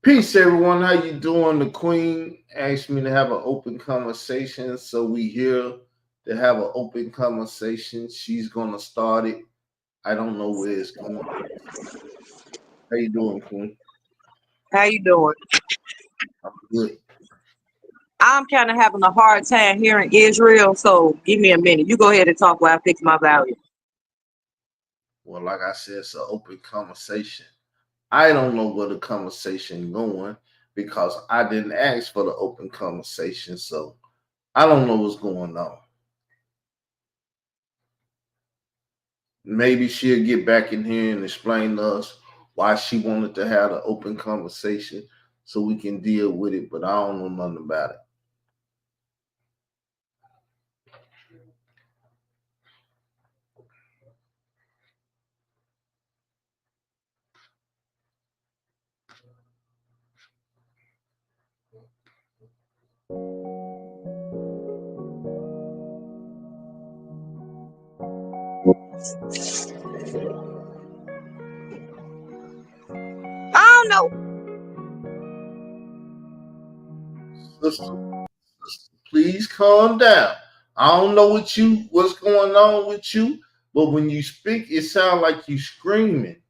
Peace, everyone. How you doing? The Queen asked me to have an open conversation, so we here to have an open conversation. She's gonna start it. I don't know where it's going. How you doing, Queen? How you doing? I'm good. I'm kind of having a hard time hearing Israel, so give me a minute. You go ahead and talk while I fix my volume. Well, like I said, it's an open conversation. I don't know where the conversation going because I didn't ask for the open conversation, so I don't know what's going on. Maybe she'll get back in here and explain to us why she wanted to have an open conversation so we can deal with it, but I don't know nothing about it. I don't know. Sister, please calm down. I don't know what's going on with you, but when you speak, it sounds like you screaming.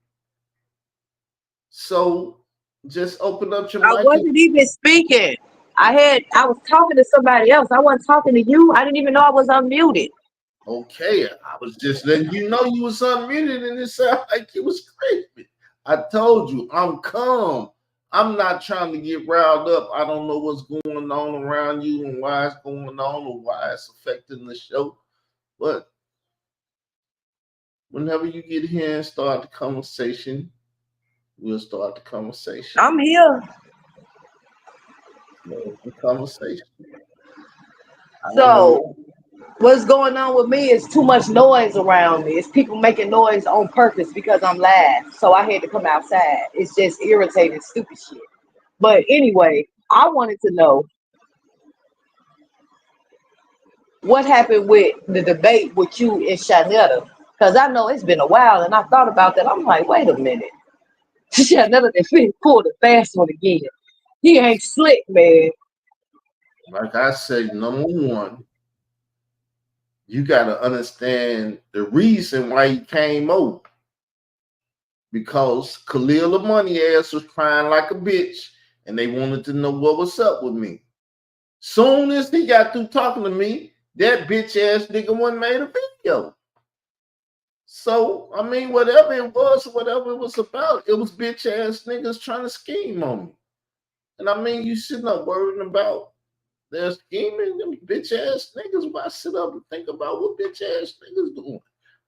So just open up your I mic and wasn't even speaking. I was talking to somebody else. I wasn't talking to you. I didn't even know I was unmuted. okay. I was just letting you know you was unmuted and it sounded like you was screaming. I told you I'm calm. I'm not trying to get riled up. I don't know what's going on around you and why it's going on or why it's affecting the show. But whenever you get here and start the conversation, we'll start the conversation. I'm here. The conversation. I don't know. So what's going on with me is too much noise around me. It's people making noise on purpose because I'm loud. So I had to come outside. It's just irritating, stupid shit. But anyway, I wanted to know what happened with the debate with you and Shanetta. Because I know it's been a while and I thought about that. I'm like, wait a minute. Shanetta that pulled a fast one again. He ain't slick, man. Like I said, number one, you got to understand the reason why he came over. Because Khalil the money ass was crying like a bitch and they wanted to know what was up with me. Soon as he got through talking to me, that bitch ass nigga one made a video. So, I mean, whatever it was about, it was bitch ass niggas trying to scheme on me. And I mean, you should not worrying about their scheming, them bitch ass niggas. Why sit up and think about what bitch ass niggas doing?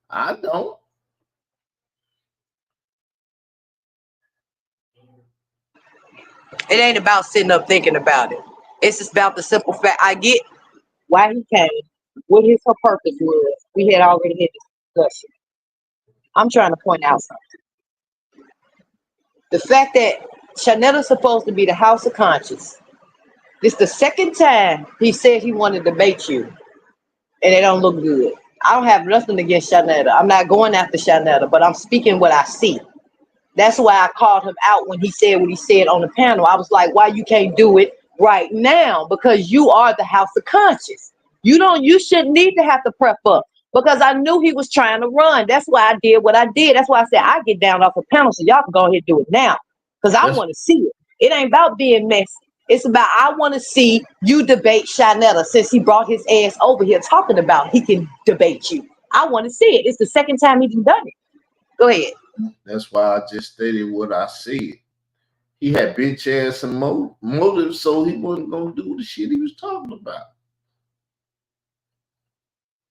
I don't. It ain't about sitting up thinking about it. It's just about the simple fact. I get why he came, what his her purpose was. We had already had this discussion. I'm trying to point out something. The fact that Shanetta's supposed to be the house of conscience. This the second time he said he wanted to debate you, and it don't look good. I don't have nothing against Shanetta. I'm not going after Shanetta, but I'm speaking what I see. That's why I called him out when he said what he said on the panel. I was like, why you can't do it right now? Because you are the house of conscience. You shouldn't need to have to prep up because I knew he was trying to run. That's why I did what I did. That's why I said I get down off the panel so y'all can go ahead and do it now. Because I That's want to see it. It ain't about being messy. It's about I want to see you debate Shanetta since he brought his ass over here talking about he can debate you. I want to see it. It's the second time he's done it. Go ahead. that's why I just stated what I said. He had bitch ass and motive, so he wasn't gonna do the shit he was talking about.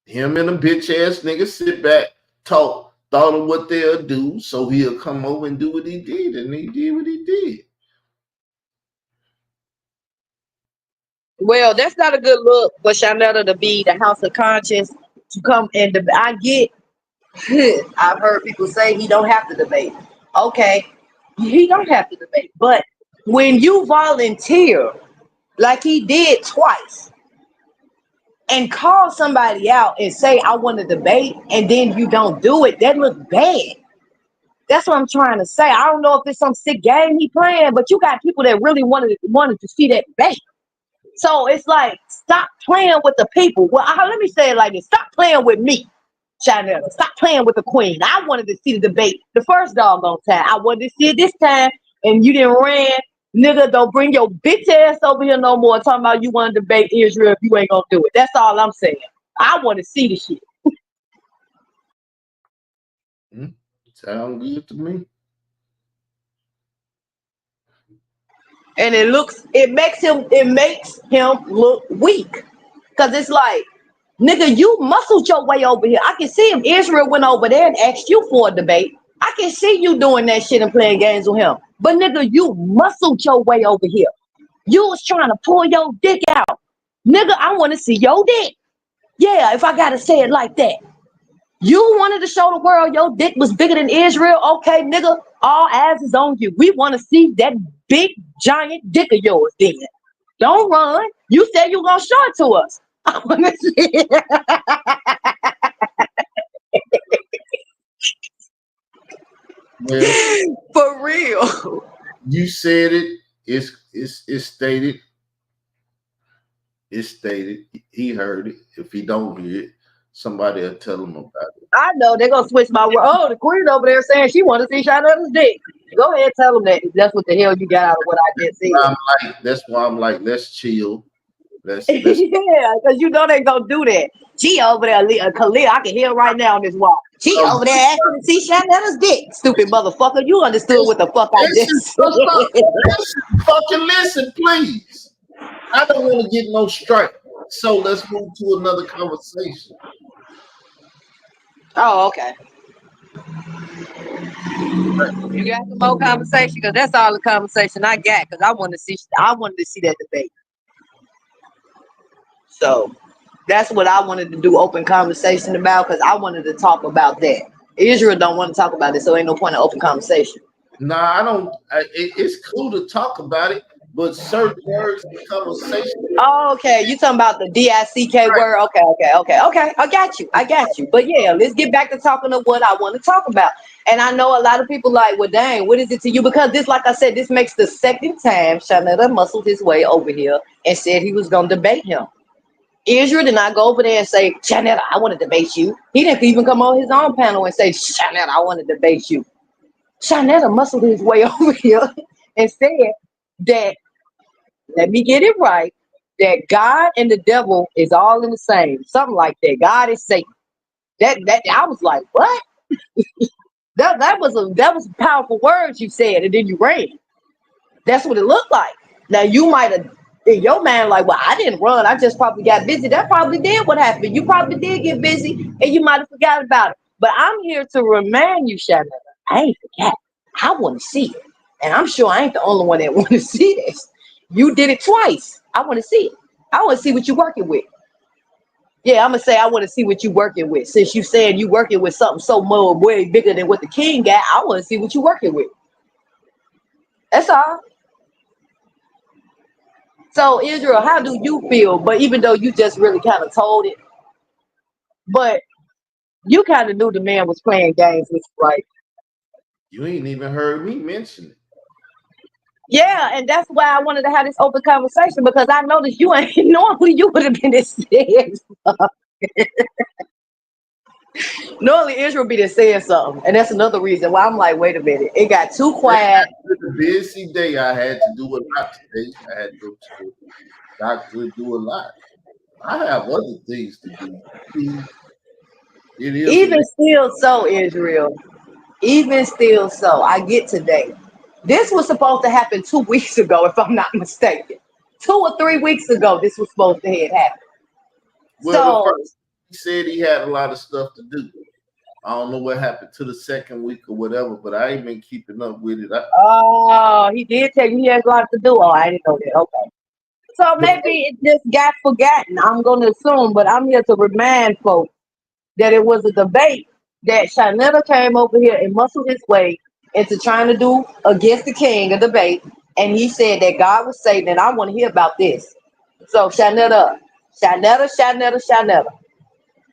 Him and a bitch ass nigga sit back, talk, thought of what they'll do, so he'll come over and do what he did, and he did what he did. Well, that's not a good look for Shanetta to be the house of conscience to come and I get. I've heard people say he don't have to debate. Okay, he don't have to debate, but when you volunteer like he did twice and call somebody out and say I want to debate and then you don't do it, that looks bad. That's what I'm trying to say. I don't know if it's some sick game he playing, but you got people that really wanted to see that debate. So it's like, stop playing with the people. Well, let me say it like this: stop playing with me, Chanel. Stop playing with the queen. I wanted to see the debate the first doggone time. I wanted to see it this time, and you didn't ran. Nigga, don't bring your bitch ass over here no more talking about you want to debate Israel if you ain't gonna do it. That's all I'm saying. I want to see the shit. Sound good to me. And it makes him look weak. Cause it's like, nigga, you muscled your way over here. I can see him. Israel went over there and asked you for a debate. I can see you doing that shit and playing games with him. But nigga, you muscled your way over here. You was trying to pull your dick out. Nigga, I want to see your dick. Yeah, if I gotta say it like that. You wanted to show the world your dick was bigger than Israel. Okay, nigga, all eyes is on you. We want to see that big, giant dick of yours then. Don't run. You said you gonna show it to us. I want to see it. Well, For real. you said it. It's stated. It's stated. He heard it. If he don't hear it, somebody will tell him about it. I know they're gonna switch my word. Oh, the queen over there saying she want to see Shana's dick. Go ahead, tell them that. If that's what the hell you got out of what I just said. That's why I'm like, let's chill. Let's Yeah, because you know they gonna do that. She over there, Khalil. I can hear right now on this wall. She over there asking to see Shana's dick. Stupid motherfucker. You understood what the fuck I just said. fucking listen, please. I don't want to get no strike. So let's move to another conversation. Oh, okay. You got some more conversation because that's all the conversation I got. Because I wanted to see that debate. So that's what I wanted to do open conversation about because I wanted to talk about that. Israel don't want to talk about it, so ain't no point in open conversation. Nah, I don't. It's cool to talk about it, but certain words in conversation. Oh, okay. You talking about the DICK word? Okay. I got you. But yeah, let's get back to talking to what I want to talk about. And I know a lot of people like, well, dang, what is it to you? Because this, like I said, this makes the second time Shanetta muscled his way over here and said he was gonna debate him. Israel did not go over there and say, Shanetta, I want to debate you. He didn't even come on his own panel and say, Shanetta, I want to debate you. Shanetta muscled his way over here and said that, let me get it right, that God and the devil is all in the same. Something like that. God is Satan. That I was like, what? that was powerful words you said, and then you ran. That's what it looked like. Now you might have in your mind like, well, I didn't run. I just probably got busy. That probably did what happened. You probably did get busy, and you might have forgot about it. But I'm here to remind you, Shannon, I ain't forgot. I want to see it, and I'm sure I ain't the only one that want to see this. You did it twice. I want to see it. I want to see what you're working with. Yeah, I'm gonna say I want to see what you're working with. Since you saying you working with something so more way bigger than what the king got, I want to see what you're working with. That's all. So Israel, how do you feel? But even though you just really kind of told it, but you kind of knew the man was playing games with you, right? You ain't even heard me mention it. Yeah, and that's why I wanted to have this open conversation because I noticed you ain't normally you would have been this serious. Normally Israel be just saying something, and that's another reason why I'm like, wait a minute, it got too quiet. A busy day. I had to do a lot today. I had to go to the doctor, do a lot. I have other things to do. It is Even still so, Israel. Even still so, I get today. This was supposed to happen 2 weeks ago, if I'm not mistaken. 2 or 3 weeks ago, this was supposed to have happened. Well, the first he said he had a lot of stuff to do. I don't know what happened to the second week or whatever, but I ain't been keeping up with it. Oh, he did tell you he has a lot to do. Oh, I didn't know that. Okay. So maybe it just got forgotten. I'm going to assume, but I'm here to remind folks that it was a debate that Shanetta came over here and muscled his way into trying to do against the king, a debate. And he said that God was Satan, and I want to hear about this. So Shanetta,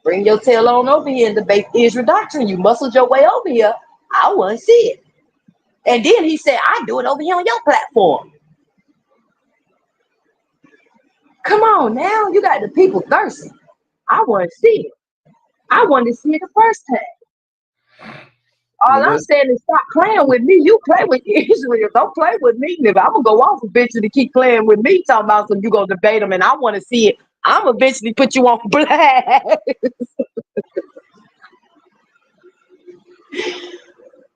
bring your tail on over here and debate Israel doctrine. You muscled your way over here. I want to see it. And then he said, I do it over here on your platform. Come on now, you got the people thirsty. I want to see it. I wanted to see it the first time. All Well, I'm saying is stop playing with me. You play with Israel. Don't play with me, nigga. I'm gonna go off eventually. Keep playing with me. Talking about some you gonna debate them, and I want to see it. I'm eventually put you on blast.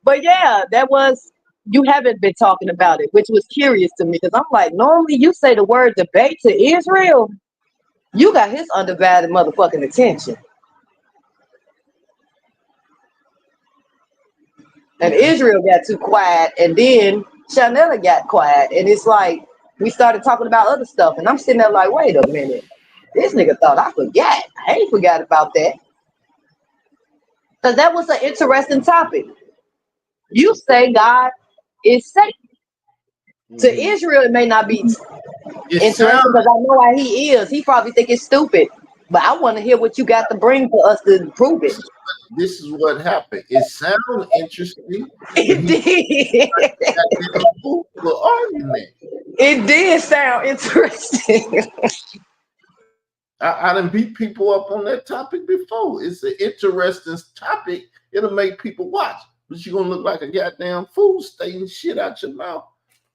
But yeah, that was you haven't been talking about it, which was curious to me because I'm like, normally you say the word debate to Israel, you got his undivided motherfucking attention. And yeah. Israel got too quiet, and then Chanela got quiet, and it's like we started talking about other stuff, and I'm sitting there like, wait a minute, this nigga thought I forgot. I ain't forgot about that, because that was an interesting topic. You say God is Satan. To Mm-hmm. Israel, it may not be It interesting sounds. because I know how he is. He probably think it's stupid, but I want to hear what you got to bring to us to prove it. This is what happened. It sounds interesting, but It he did. got that fool for argument. It did sound interesting. I done beat people up on that topic before. It's an interesting topic. It'll make people watch, but you're gonna look like a goddamn fool stating shit out your mouth.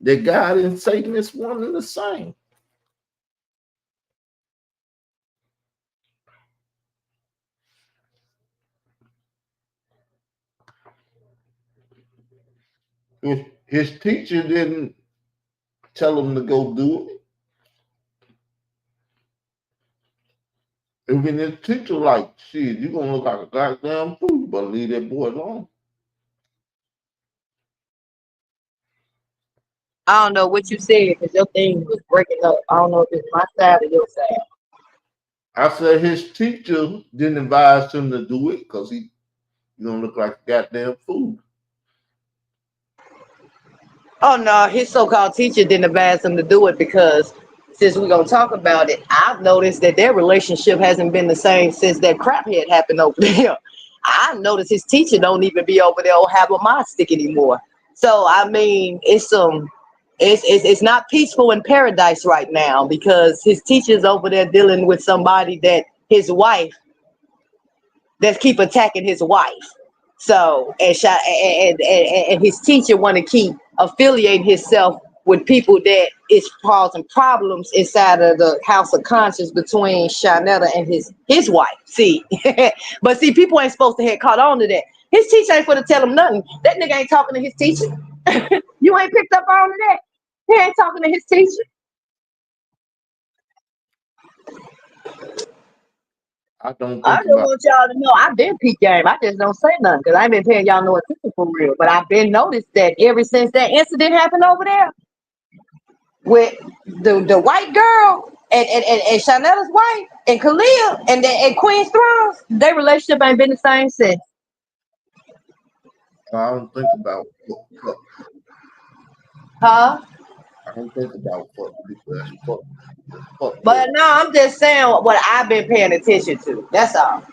That God and Satan is one and the same. If his teacher didn't tell him to go do it, even his teacher like, shit, you're gonna look like a goddamn fool. You better leave that boy alone. I don't know what you said because your thing was breaking up. I don't know if it's my side or your side. I said his teacher didn't advise him to do it because you gonna look like a goddamn fool. Oh no, his so-called teacher didn't advise him to do it because since we're gonna talk about it, I've noticed that their relationship hasn't been the same since that crap had happened over there. I noticed his teacher don't even be over there or have a mod stick anymore. So I mean, it's not peaceful in paradise right now because his teacher's over there dealing with somebody that his wife that keep attacking his wife. So and his teacher want to keep affiliating himself with people that is causing problems inside of the house of conscience between Shanetta and his wife. See, but see, people ain't supposed to have caught on to that. His teacher ain't for to tell him nothing. That nigga ain't talking to his teacher. You ain't picked up on that. He ain't talking to his teacher. I don't I think just about want y'all to know I've been peak game. I just don't say nothing because I ain't been paying y'all no attention for real. But I've been noticed that ever since that incident happened over there with the white girl and Shanetta's wife and Khalil and Queen's Thrones, their relationship ain't been the same since. I don't think about fuck. Huh? I don't think about fuck people as fuck. Fuck But boy. no, I'm just saying what I've been paying attention to. That's all.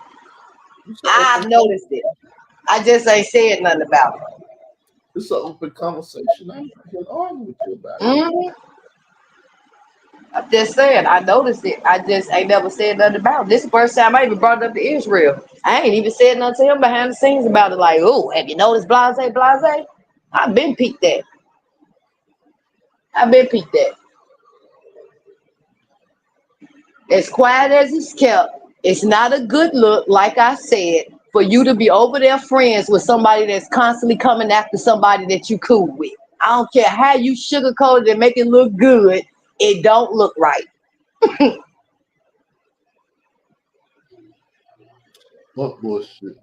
It's an I've open noticed it. I just ain't said nothing about it. it's an open conversation. I'm not gonna argue with you about it. Mhm. I'm just saying, I noticed it. I just ain't never said nothing about it. This is the first time I even brought it up to Israel. I ain't even said nothing to him behind the scenes about it. Like, oh, have you noticed blase, blase? I've been peeped that. I've been peeped that. As quiet as it's kept, it's not a good look, like I said, for you to be over there friends with somebody that's constantly coming after somebody that you cool with. I don't care how you sugarcoat it and make it look good. It don't look right. Fuck bullshit.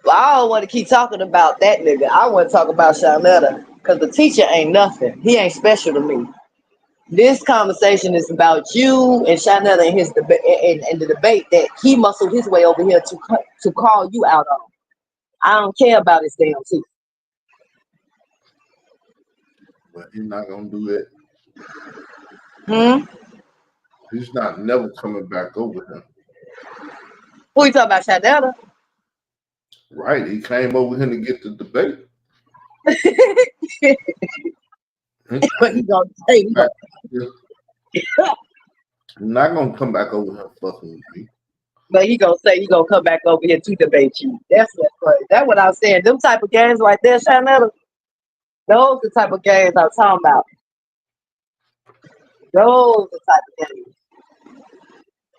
Well, I don't want to keep talking about that nigga. I want to talk about Shanetta because the teacher ain't nothing. He ain't special to me. This conversation is about you and Shanetta and his debate and the debate that he muscled his way over here to call you out on. I don't care about his damn teacher. But he's not gonna do that. Hmm? He's not never coming back over him. Who you talking about, Shanetta? Right. He came over here to get the debate. But he gonna say, Back here. I'm not gonna come back over here fucking with me. but he gonna say he gonna come back over here to debate you. That's what's crazy. That's what I'm saying. Them type of games like that, Shanetta, those the type of games I'm talking about. Those the type of games.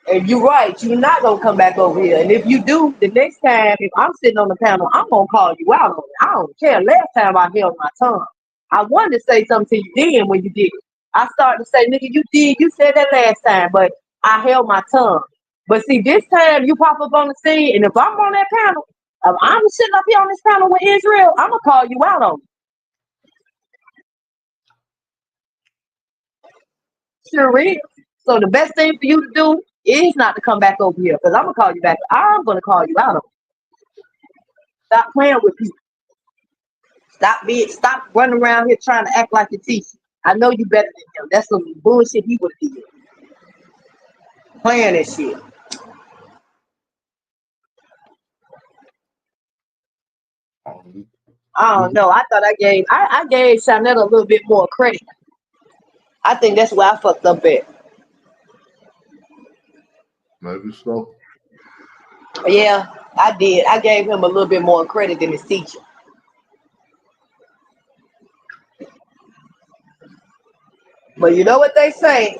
And you're right, you're not gonna come back over here. And if you do, the next time, if I'm sitting on the panel, I'm gonna call you out on it. I don't care. Last time I held my tongue. I wanted to say something to you then when you did it. I started to say, nigga, you said that last time, but I held my tongue. But see, this time you pop up on the scene, and if I'm on that panel, if I'm sitting up here on this panel with Israel, I'm gonna call you out on it. Sure is. So the best thing for you to do is not to come back over here, because I'm gonna call you back. I'm gonna call you out on it. Stop playing with people. Stop running around here trying to act like a teacher. I know you better than him. That's some bullshit he would have did. Playing that shit. I don't know. I thought I gave Shanetta a little bit more credit. I think that's where I fucked up at. Maybe so. Yeah, I did. I gave him a little bit more credit than his teacher. But you know what they say?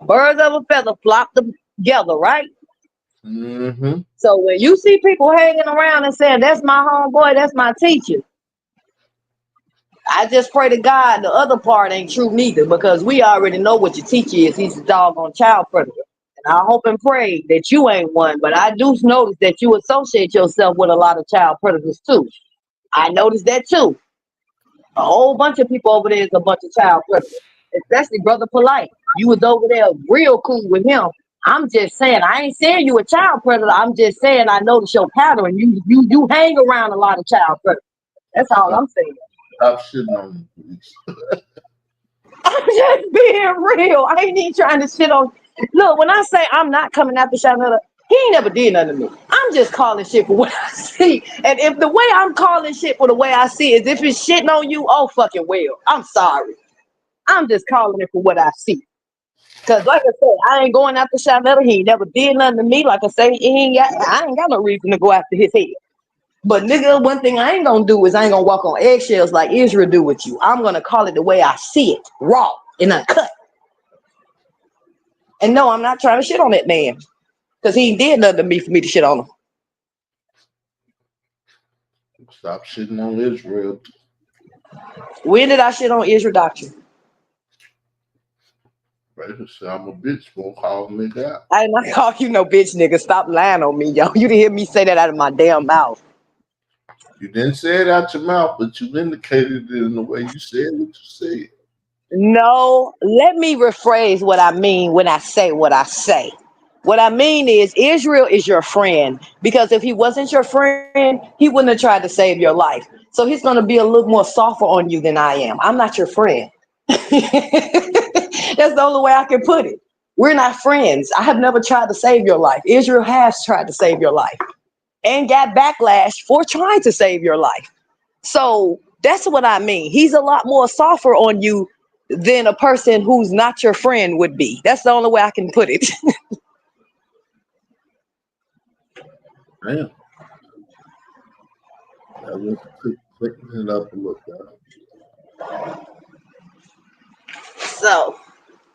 Birds of a feather flock together, right? Mm-hmm. So when you see people hanging around and saying, that's my homeboy, that's my teacher, I just pray to God the other part ain't true neither, because we already know what your teacher is. He's a doggone child predator. And I hope and pray that you ain't one, but I do notice that you associate yourself with a lot of child predators too. I noticed that too. A whole bunch of people over there is a bunch of child predators, especially Brother Polite. You was over there real cool with him. I'm just saying, I ain't saying you a child predator. I'm just saying I notice your pattern. You hang around a lot of child predators. That's all I'm saying. Stop shitting on me, please. I'm just being real. I ain't even trying to shit on. Look, when I say I'm not coming after Shanetta, he ain't never did nothing to me. I'm just calling shit for what I see. And if the way I'm calling shit for the way I see is if it's shitting on you, oh fucking well. I'm sorry. I'm just calling it for what I see. Cause like I said, I ain't going after Shanetta. He ain't never did nothing to me. Like I say, I ain't got no reason to go after his head. But nigga, one thing I ain't gonna do is I ain't gonna walk on eggshells like Israel do with you. I'm gonna call it the way I see it, raw and uncut. And no, I'm not trying to shit on that man, because he did nothing to me for me to shit on him. Stop shitting on Israel. When did I shit on Israel doctrine? Right? Say I'm a bitch. Won't call me out. I did not call you no bitch, nigga. Stop lying on me, yo. You didn't hear me say that out of my damn mouth. You didn't say it out your mouth, but you indicated it in the way you said what you said. No, let me rephrase what I mean when I say what I say. What I mean is Israel is your friend, because if he wasn't your friend, he wouldn't have tried to save your life. So he's going to be a little more softer on you than I am. I'm not your friend. That's the only way I can put it. We're not friends. I have never tried to save your life. Israel has tried to save your life and got backlash for trying to save your life. So that's what I mean. He's a lot more softer on you than a person who's not your friend would be. That's the only way I can put it. Damn. I was clicking it up a little bit. So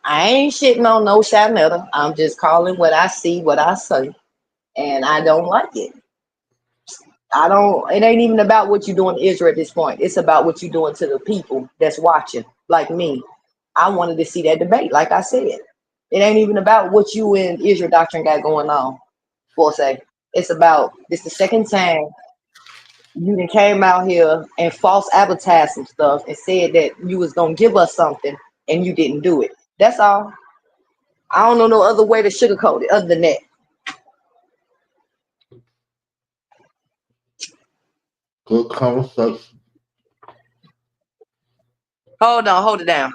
I ain't shitting on no Shanetta. I'm just calling what I see, what I say, and I don't like it. It ain't even about what you're doing to Israel at this point. It's about what you're doing to the people that's watching, like me. I wanted to see that debate, like I said. It ain't even about what you and Israel doctrine got going on, for say. It's the second time you done came out here and false advertised some stuff and said that you was gonna give us something and you didn't do it. That's all. I don't know no other way to sugarcoat it other than that. Good conversation. Hold it down.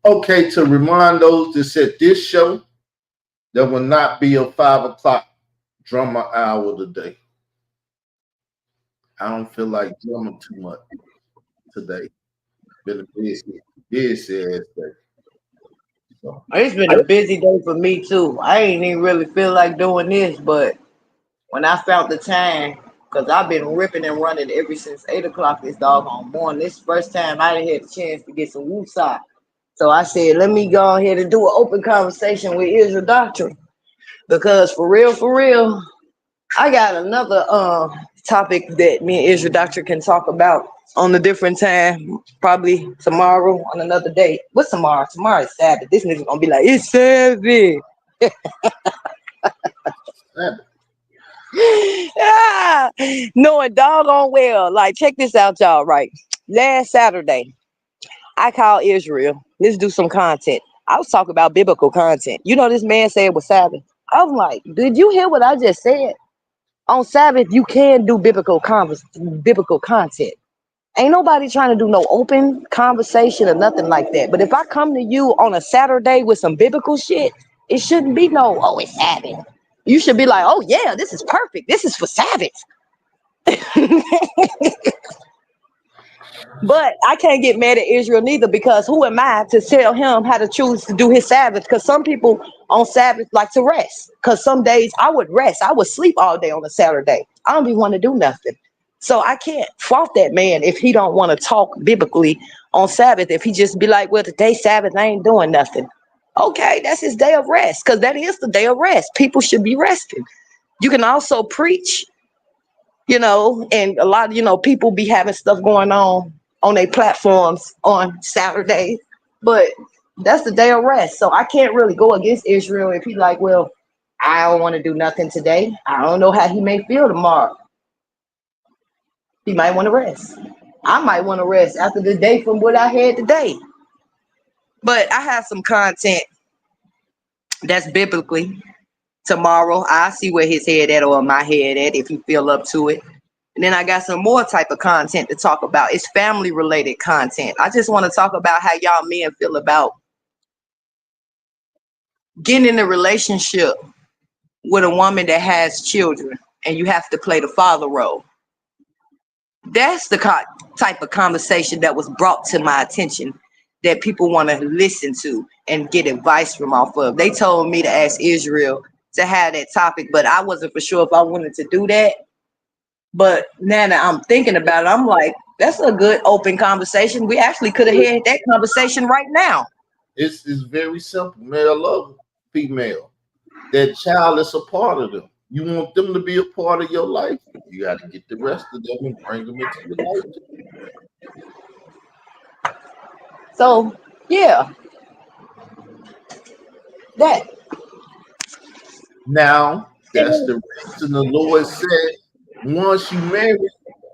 Okay, to remind those that said this show, there will not be a 5 o'clock drummer hour today. I don't feel like drumming too much today. Been a busy ass day. So, It's been a busy day for me too. I ain't even really feel like doing this, but when I found the time, because I've been ripping and running ever since 8 o'clock this doggone morning. This first time I didn't had the chance to get some woosah. So I said, let me go ahead and do an open conversation with Israel Doctrine. Because for real, I got another topic that me and Israel Doctor can talk about on a different time, probably tomorrow on another day. What's tomorrow? Tomorrow is Sabbath. This nigga gonna be like, it's Sabbath. Ah, knowing doggone well. Like, check this out, y'all. Right, last Saturday, I called Israel. Let's do some content. I was talking about biblical content. You know, this man said it was Sabbath. I was like, did you hear what I just said? On Sabbath, you can do biblical content. Ain't nobody trying to do no open conversation or nothing like that. But if I come to you on a Saturday with some biblical shit, it shouldn't be no, oh, it's Sabbath. You should be like, oh yeah, this is perfect. This is for Sabbath. But I can't get mad at Israel neither, because who am I to tell him how to choose to do his Sabbath? Because some people on Sabbath like to rest. Because some days I would rest. I would sleep all day on a Saturday. I don't be want to do nothing. So I can't fault that man if he don't want to talk biblically on Sabbath. If he just be like, well, today's Sabbath, I ain't doing nothing. Okay, that's his day of rest, because that is the day of rest. People should be resting. You can also preach, and a lot of, people be having stuff going on their platforms on Saturdays, but that's the day of rest. So I can't really go against Israel if he's like, well, I don't want to do nothing today. I don't know how he may feel tomorrow. He might want to rest. I might want to rest after the day from what I had today. But I have some content that's biblically. Tomorrow, I see where his head at or my head at if he feel up to it. And then I got some more type of content to talk about. It's family related content. I just want to talk about how y'all men feel about getting in a relationship with a woman that has children and you have to play the father role. That's the type of conversation that was brought to my attention that people want to listen to and get advice from off of. They told me to ask Israel to have that topic, but I wasn't for sure if I wanted to do that. But now that I'm thinking about it, I'm like, that's a good open conversation. We actually could have had that conversation right now. it's very simple. Male love female. That child is a part of them. You want them to be a part of your life. You got to get the rest of them and bring them into your life. So, yeah, that. Now, that's the reason the Lord said, once you marry,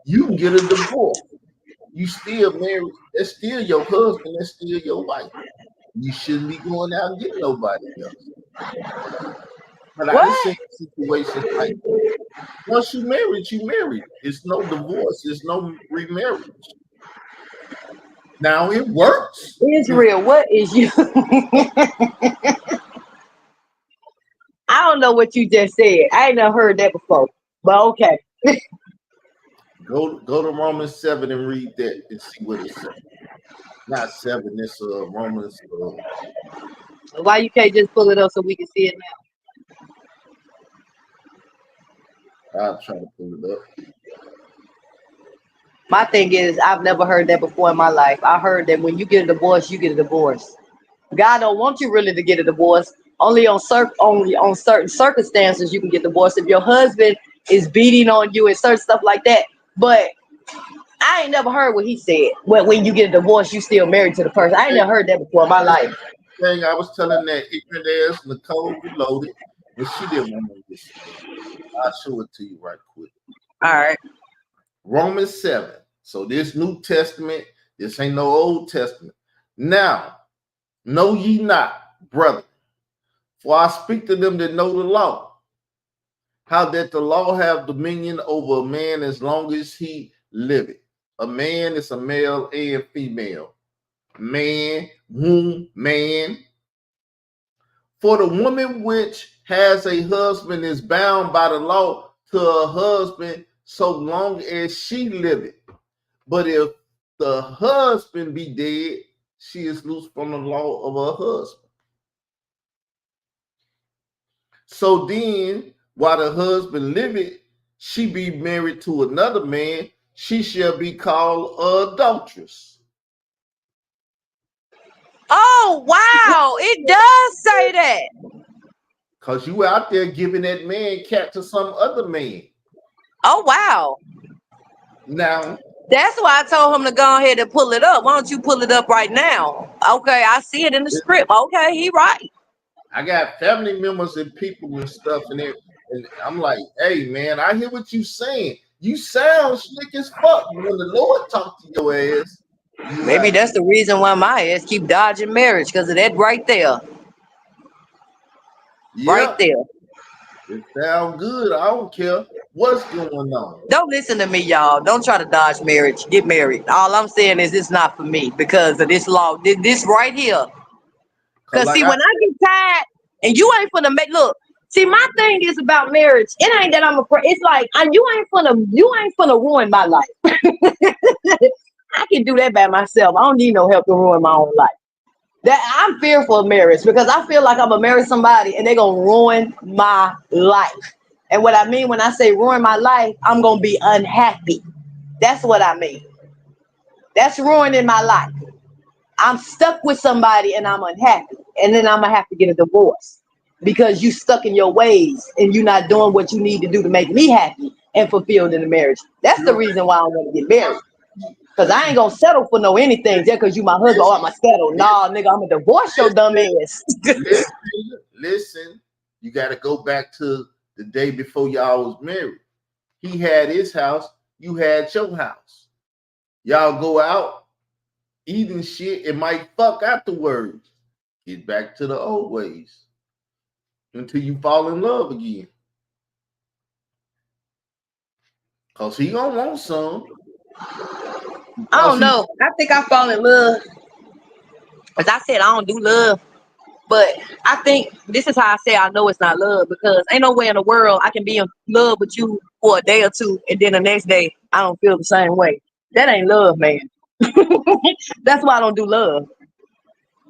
you can get a divorce. You still married. That's still your husband. That's still your wife. You shouldn't be going out and getting nobody else. But I done seen What? situations like that. Once you married, you married. It's no divorce. It's no remarriage. Now it works. Israel, what is you? I don't know what you just said. I ain't never heard that before. But okay. Go to Romans 7 and read that and see what it says. Not 7, it's Romans. Why you can't just pull it up so we can see it now? I'll try to pull it up. My thing is, I've never heard that before in my life. I heard that when you get a divorce, you get a divorce. God don't want you really to get a divorce. Only on certain circumstances you can get divorced. If your husband is beating on you and certain stuff like that. But I ain't never heard what he said. When you get a divorce, you still married to the person. I ain't never heard that before in my life. Thing I was telling that ignorant ass Nicole Reloaded, and she didn't want to listen. I'll show it to you right quick. All right. Romans 7. So this New Testament, this ain't no Old Testament. Now, know ye not, brother, for I speak to them that know the law, how that the law have dominion over a man as long as he liveth. A man is a male and female. Man, womb, man. For the woman which has a husband is bound by the law to her husband so long as she liveth. But if the husband be dead, she is loose from the law of her husband. So then, while the husband liveth, she be married to another man, she shall be called adulteress. Oh, wow. It does say that. Because you out there giving that man cat to some other man. Oh, wow. Now, that's why I told him to go ahead and pull it up. Why don't you pull it up right now? Okay, I see it in the script. Okay, he right. I got family members and people and stuff in there, and I'm like, hey man, I hear what you saying. You sound slick as fuck. When the Lord talk to your ass, maybe like, that's the reason why my ass keep dodging marriage, because of that right there. Yeah, right there. It sound good. I don't care what's going on. Don't listen to me, y'all. Don't try to dodge marriage. Get married. All I'm saying is it's not for me because of this law. This right here. Because like, see, when I get tired and you ain't finna make look. See, my thing is about marriage. It ain't that I'm afraid. It's like you ain't finna ruin my life. I can do that by myself. I don't need no help to ruin my own life. That I'm fearful of marriage because I feel like I'm gonna marry somebody and they're gonna ruin my life. And what I mean when I say ruin my life, I'm gonna be unhappy. That's what I mean. That's ruining my life. I'm stuck with somebody and I'm unhappy. And then I'm gonna have to get a divorce because you stuck in your ways and you're not doing what you need to do to make me happy and fulfilled in the marriage. That's the reason why I want to get married. Because I ain't gonna settle for no anything just because you my husband. Oh, I'm gonna settle. Nah, nigga, I'm gonna divorce your dumb ass. Listen, you gotta go back to the day before y'all was married. He had his house, you had your house. Y'all go out eating shit, it might fuck afterwards. Get back to the old ways until you fall in love again. Cause he gonna want some. I don't know. I think I fall in love. As I said, I don't do love. But I think this is how I say I know it's not love, because ain't no way in the world I can be in love with you for a day or two and then the next day I don't feel the same way. That ain't love, man. That's why I don't do love.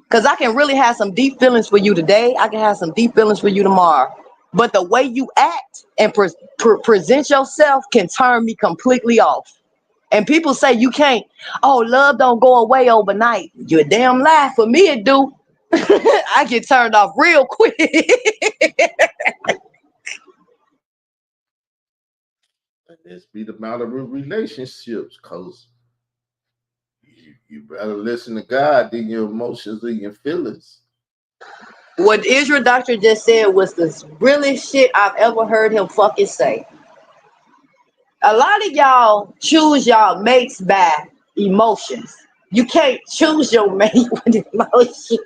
Because I can really have some deep feelings for you today. I can have some deep feelings for you tomorrow. But the way you act and present yourself can turn me completely off. And people say you can't, oh, love don't go away overnight. You're a damn lie. For me, it do. I get turned off real quick. This be the matter of relationships, cause you better listen to God than your emotions and your feelings. What Israel Doctor just said was the realest shit I've ever heard him fucking say. A lot of y'all choose y'all mates by emotions. You can't choose your mate with emotions.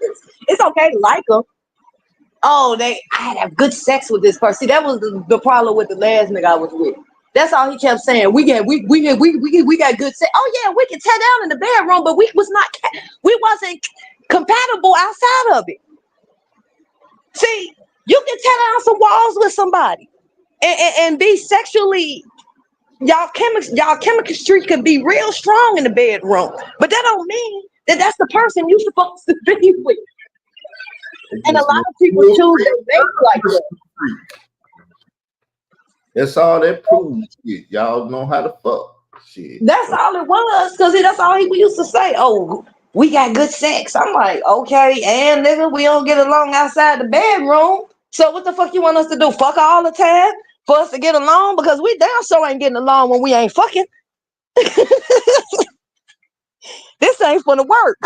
It's okay to like them. Oh, I had to have good sex with this person. See, that was the problem with the last nigga I was with. That's all he kept saying. We got good sex. Oh yeah, we can tear down in the bedroom, but we wasn't compatible outside of it. See, you can tear down some walls with somebody and be sexually. Y'all chemistry can be real strong in the bedroom, but that don't mean that that's the person you're supposed to be with. And a lot of people choose their mates like that. That's all that proves. Y'all know how to fuck. Shit. That's all it was, because that's all he used to say. Oh, we got good sex. I'm like, okay, and nigga, we don't get along outside the bedroom. So what the fuck you want us to do? Fuck all the time for us to get along? Because we damn sure ain't getting along when we ain't fucking. This ain't for the work.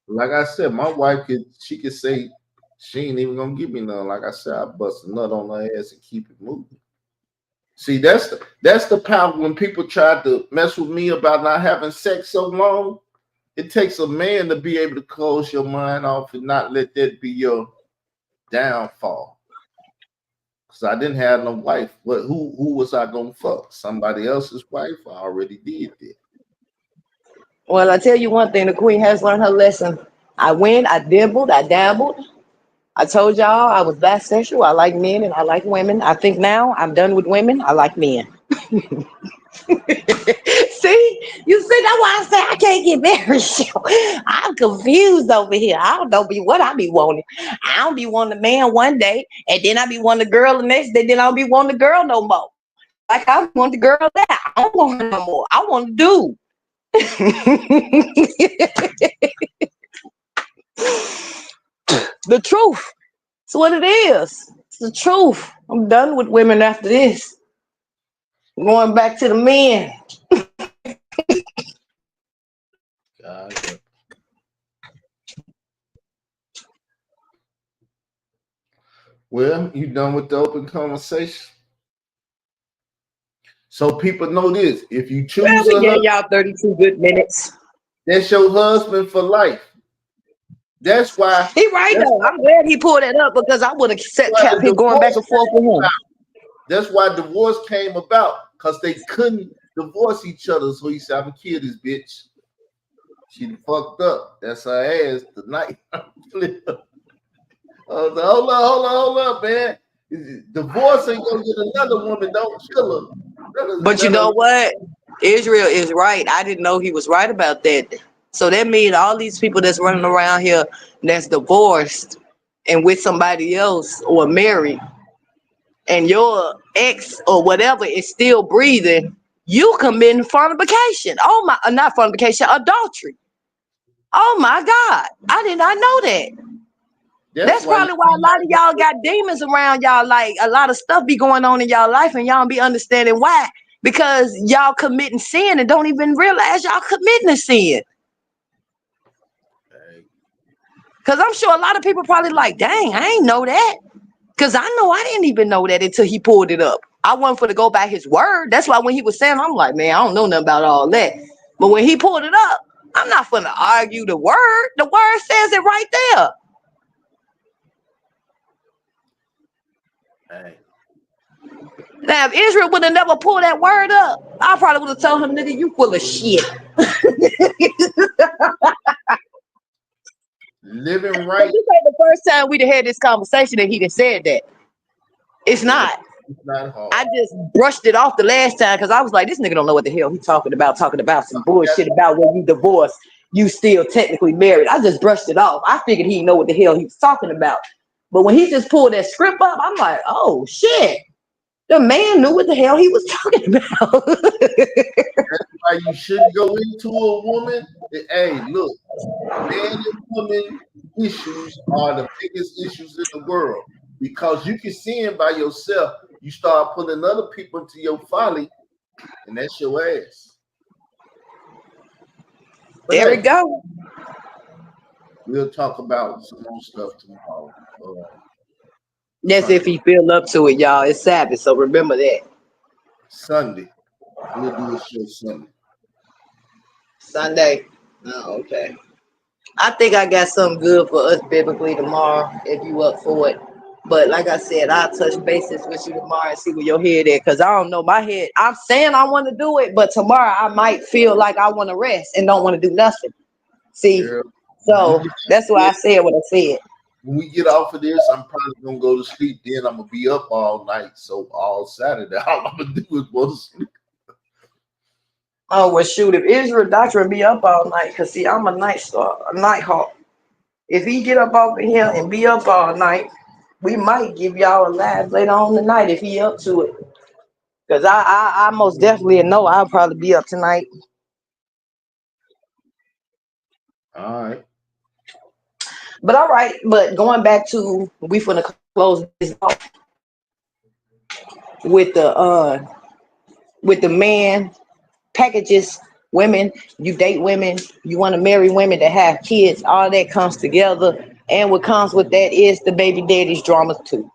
Like I said, my wife she could say she ain't even gonna give me none. Like I said, I bust a nut on her ass and keep it moving. See, that's the power when people try to mess with me about not having sex so long. It takes a man to be able to close your mind off and not let that be your downfall. Because I didn't have no wife. But who was I gonna fuck? Somebody else's wife? I already did that. Well, I tell you one thing, the queen has learned her lesson. I went, I dabbled. I told y'all I was bisexual. I like men and I like women. I think now I'm done with women. I like men. See, you see, that's why I say I can't get married. I'm confused over here. I don't know what I be wanting. I don't be wanting a man one day, and then I be wanting a girl the next day. Then I don't be wanting a girl no more. Like I want the girl that I don't want her no more. I want to do. The truth. It's what it is. It's the truth. I'm done with women after this. I'm going back to the men. God. Well, you done with the open conversation? So people know this. If you choose Well, we a gave husband, y'all 32 good minutes. that's your husband for life. That's why. He right though. I'm glad he pulled it up because I would have kept him going back and forth with him. That's why divorce came about, because they couldn't divorce each other. So he said, I'm gonna kill this bitch. She fucked up. That's her ass tonight. Hold up, man. Divorce ain't gonna get another woman. Don't kill her. But you know what? Israel is right. I didn't know he was right about that. So that means all these people that's running around here that's divorced and with somebody else or married, and your ex or whatever is still breathing, you committing fornication. Oh my, not fornication, adultery. Oh my God. I did not know that. That's probably why a lot of y'all got demons around y'all. Like a lot of stuff be going on in y'all life and y'all don't be understanding why. Because y'all committing sin and don't even realize y'all committing a sin. Because I'm sure a lot of people probably like, dang, I ain't know that. Because I know I didn't even know that until he pulled it up. I wasn't for to go by his word. That's why when he was saying, I'm like, man, I don't know nothing about all that. But when he pulled it up, I'm not for to argue the word. The word says it right there. Hey. Now, if Israel would have never pulled that word up, I probably would have told him, nigga, you full of shit. Living right. This ain't the first time we'd have had this conversation and he'd have said that. It's not. It's not hard. I just brushed it off the last time because I was like, this nigga don't know what the hell he's talking about some bullshit about when you divorced, you still technically married. I just brushed it off. I figured he know what the hell he was talking about. But when he just pulled that script up, I'm like, oh shit. The man knew what the hell he was talking about. That's why you shouldn't go into a woman. Hey, look, man and woman issues are the biggest issues in the world, because you can sin by yourself. You start putting other people into your folly, and that's your ass. But there we go. We'll talk about some more stuff tomorrow. That's if he feel up to it, y'all. It's Sabbath, so remember that. Sunday. We'll do a show Sunday. Sunday. Oh, okay. I think I got something good for us biblically tomorrow, if you up for it. But like I said, I'll touch bases with you tomorrow and see where your head is. Because I don't know my head. I'm saying I want to do it, but tomorrow I might feel like I want to rest and don't want to do nothing. See? Yeah. So that's why I said what I said. When we get off of this, I'm probably gonna go to sleep. Then I'm gonna be up all night. So all Saturday, all I'm gonna do is go to sleep. Oh well, shoot! If Israel doctrine be up all night, cause see, I'm a night hawk. If he get up over here and be up all night, we might give y'all a live later on tonight if he up to it. Because I most definitely know I'll probably be up tonight. All right. But all right, but going back to we finna close this off with the man packages, women, you date women, you want to marry women that have kids, all that comes together. And what comes with that is the baby daddy's drama too.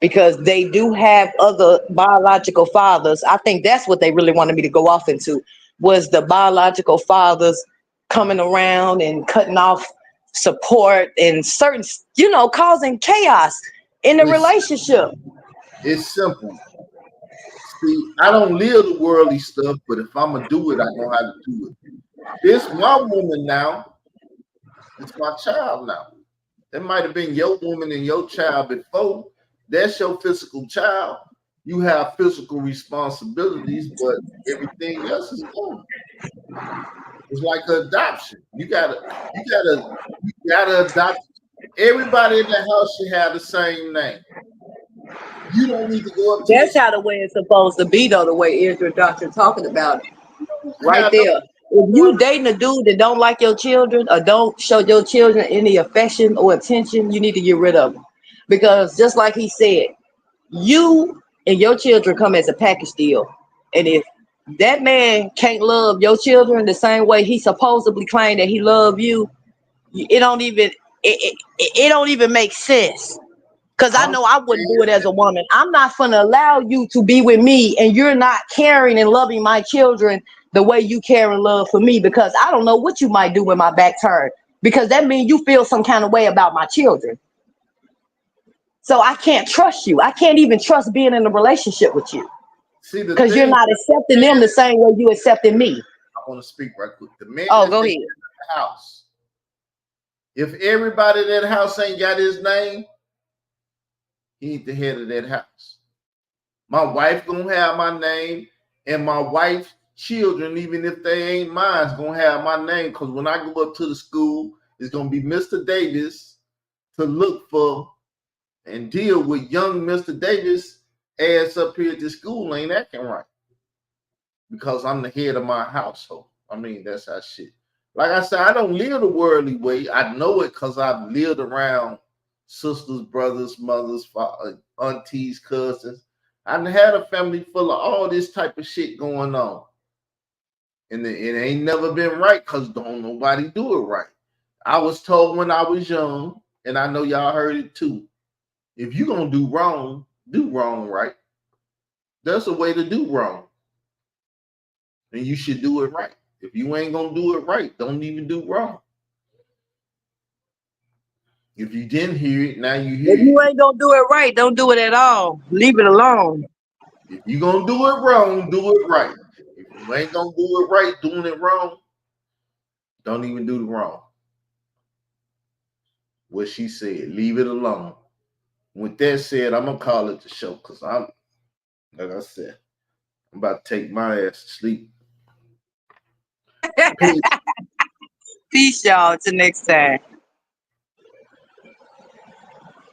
Because they do have other biological fathers. I think that's what they really wanted me to go off into was the biological fathers coming around and cutting off support and certain, causing chaos in the It's relationship. it's simple. See, I don't live the worldly stuff, but if I'm gonna do it, I know how to do it. This my woman now. It's my child now. That might have been your woman and your child before. That's your physical child. You have physical responsibilities, but everything else is gone. It's like an adoption. You gotta adopt. Everybody in the house should have the same name. You don't need to go up to That's the how the way it's supposed to be, though. The way Israel doctor talking about it, right have no there. If you dating a dude that don't like your children or don't show your children any affection or attention, you need to get rid of them. Because just like he said, you and your children come as a package deal. And if that man can't love your children the same way he supposedly claimed that he loved you, it don't even it don't even make sense. Cause I I'm know I wouldn't do saying it as a woman. I'm not gonna allow you to be with me and you're not caring and loving my children the way you care and love for me because I don't know what you might do when my back turned. Because that means you feel some kind of way about my children. So I can't trust you. I can't even trust being in a relationship with you. see the Because you're thing. not accepting them the same way you accepting me. I want to speak right quick. The man Oh, that go they ahead. in the house. If everybody in that house ain't got his name, he ain't the head of that house. My wife gonna have my name, and my wife's children, even if they ain't mine, is gonna have my name. Because when I go up to the school, it's gonna be Mr. Davis to look for and deal with young Mr. Davis ass up here at the school ain't acting right because I'm the head of my household. I mean, that's how shit. Like I said, I don't live the worldly way. I know it because I've lived around sisters, brothers, mothers, aunties, cousins. I had a family full of all this type of shit going on. And it ain't never been right because don't nobody do it right. I was told when I was young, and I know y'all heard it too. If you gonna do wrong right. There's a way to do wrong, and you should do it right. If you ain't gonna do it right, don't even do wrong. If you didn't hear it, now you If hear you it. ain't gonna do it right, don't do it at all. Leave it alone. If you gonna do it wrong, do it right. If you ain't gonna do it right, doing it wrong, don't even do the wrong. What she said, leave it alone. With that said, I'm gonna call it the show because I'm, like I said, I'm about to take my ass to sleep. Peace. Peace, y'all. Till next time.